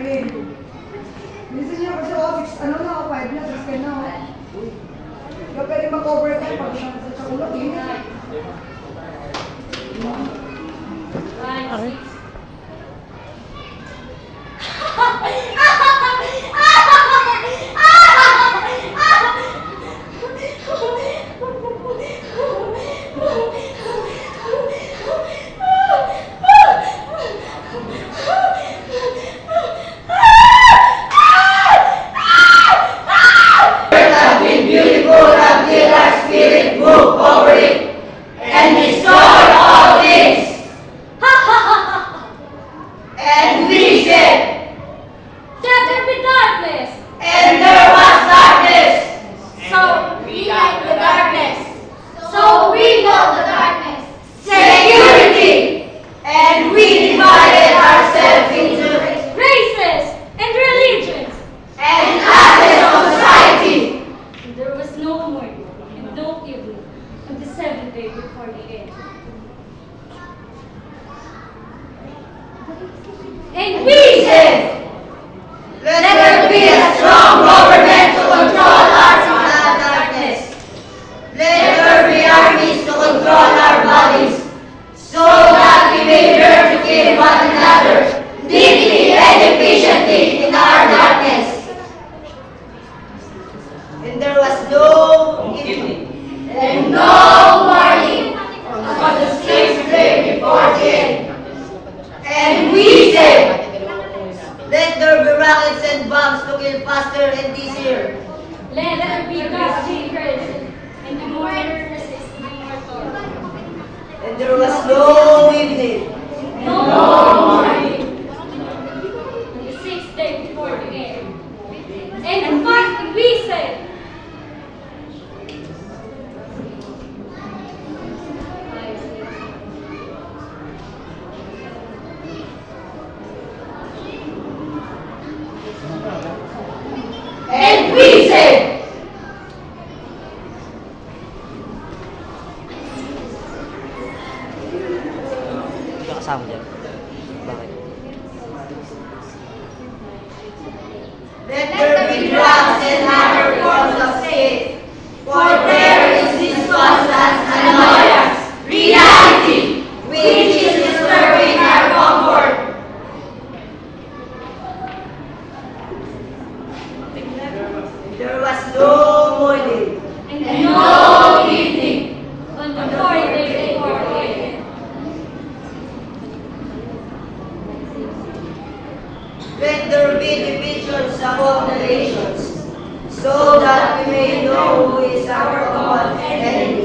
Marilyn. Minsan niya kasi, oh, 6, ano na, 5 na, 6 ka na, oh. Hindi ka pwede mag-overtime pag sa ulo, eh. Okay. Before the end. And we said, let there be a strong government to control our darkness. Let there be armies to control our bodies, so that we may learn to kill one another deeply and efficiently in our darkness. And there was no evening and no morning on the sixth day before the end. And we said, let there be rockets and bombs to kill faster and easier. let there be gas chambers and the more resist the mortal. And there was no evening. No morning. On the sixth day before the end. And finally we said, And we said, Hindi ka kasama dyan. Bakit? let there be drugs and other forms of state, for there is this constant annoyance, reality, which is disturbing our comfort. There was no morning. and no evening on the fourth day before the end. Let there be divisions among the nations, so that we may know who is our common enemy.